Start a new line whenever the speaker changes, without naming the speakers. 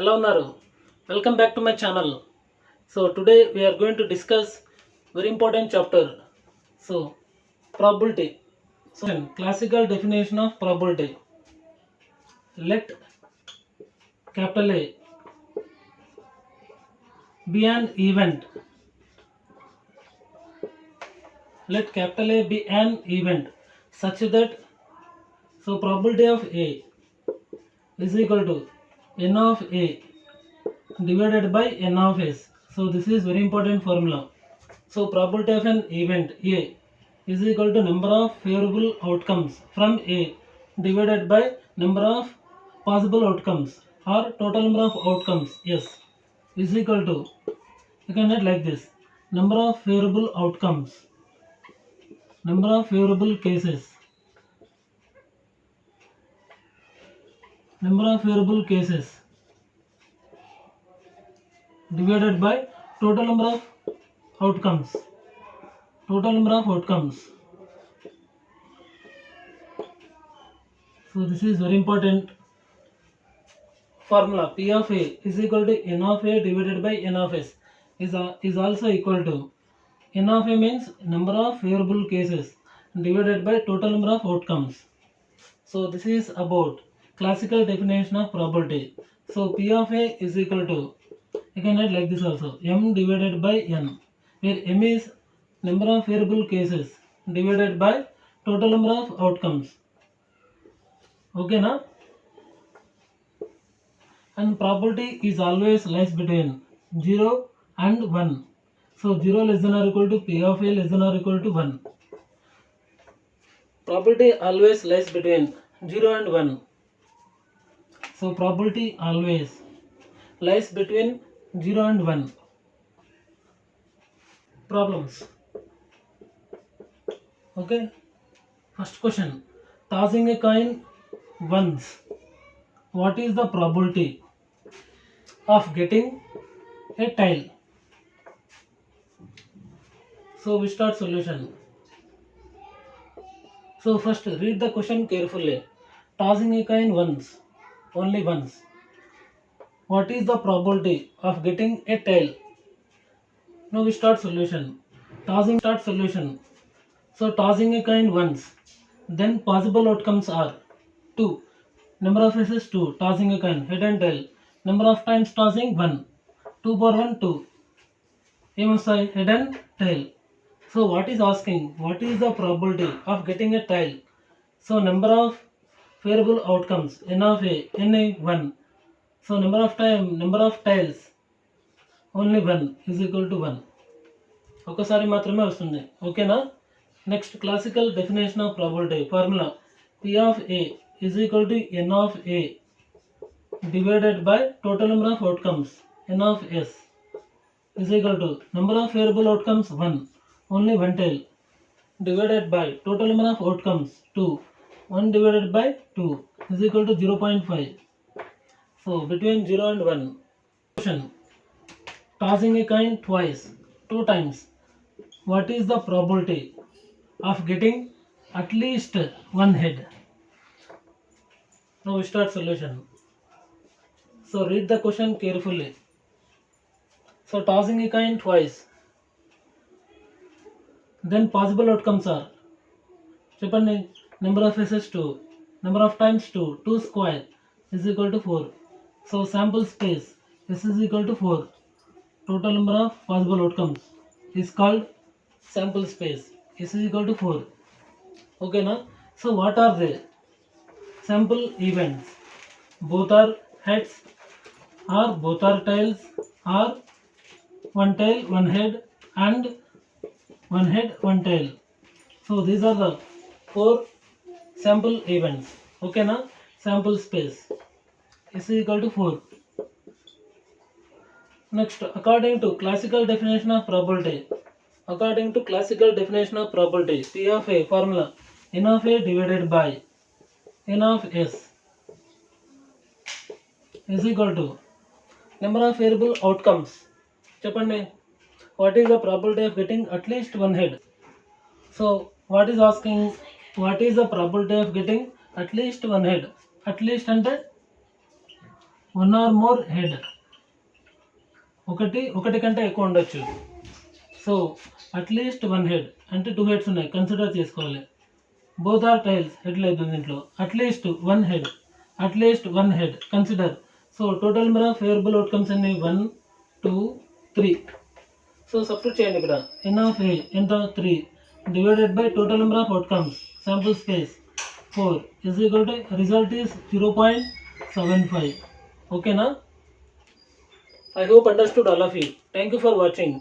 ఎలా ఉన్నారు? Welcome back to my channel. So today we are going to discuss very important chapter. So probability. So classical definition of probability. Let capital A be an event. Let capital A be an event such that probability of A is equal to n of A divided by n of S. So this is very important formula. So probability of an event A is equal to number of favorable outcomes from A divided by number of possible outcomes or total number of outcomes S is equal to, you can write like this, number of favorable outcomes, number of favorable cases, number of favorable cases divided by total number of outcomes, total number of outcomes. So this is very important formula. P of A is equal to n of A divided by n of S is also equal to, n of A means number of favorable cases divided by total number of outcomes. So this is about classical definition of probability. So P of A is equal to, you can write like this also, m divided by n, where m is number of favorable cases divided by total number of outcomes. Okay na? And probability is always lies between 0 and 1. So 0 less than or equal to P of A less than or equal to 1. Probability always lies between 0 and 1. So probability always lies between 0 and 1. Problems. Okay. First question. Tossing a coin once. What is the probability of getting a tail? So we start solution. So first read the question carefully. Tossing a coin once, only once. What is the probability of getting a tail? Now we start solution. Start solution. So tossing a coin once, then possible outcomes are 2. Number of faces 2. Tossing a coin, head and tail. Number of times tossing 1. 2 per 1 2. Head and tail. So what is asking? What is the probability of getting a tail? So number of favorable outcomes, n of A, n is 1. So number of tails, only 1 is equal to 1. ఒకసారి మాత్రమే వస్తుంది. ఓకేనా? Next classical definition of probability formula P of A is equal to n of A divided by total number of outcomes, n of S is equal to number of favorable outcomes 1, only one tail, divided by total number of outcomes 2, 1 divided by 2 is equal to 0.5. So between 0 and 1. Question. Tossing a coin twice, 2 times. What is the probability of getting at least one head? Now we start solution. So read the question carefully. So tossing a coin twice, then possible outcomes are, చెప్పండి, number of faces 2, number of times 2, 2 square is equal to 4. So sample space S is equal to 4. Total number of possible outcomes is called sample space. S is equal to 4. Okay na? So what are they? Sample events. Both are heads or both are tails or one tail, one head and one head, one tail. So these are the 4 sample events. Okay na? Sample space S is equal to 4. Next, according to classical definition of probability, P of A formula n of A divided by n of S is equal to number of favorable outcomes. చెప్పండి, what is the probability of getting at least one head? So what is asking, what is the probability of getting at least one head? At least అంటే one or more head, ఒకటి కంటే ఎక్కువ ఉండొచ్చు. So at least one head అంటే 2 heads ఉన్నాయి, consider చేసుకోవాలి. Both are tiles, head లేదు దీంట్లో. At least one head consider. So total number of favourable outcomes అన్ని 1 2 3. సో సబ్స్టిట్యూట్ చేయండి ఇక్కడ. n ఆఫ్ a ఎంత 3 divided by total number of outcomes sample space 4 is equal to result is 0.75. ఓకేనా? I hope understood all of you. Thank you for watching.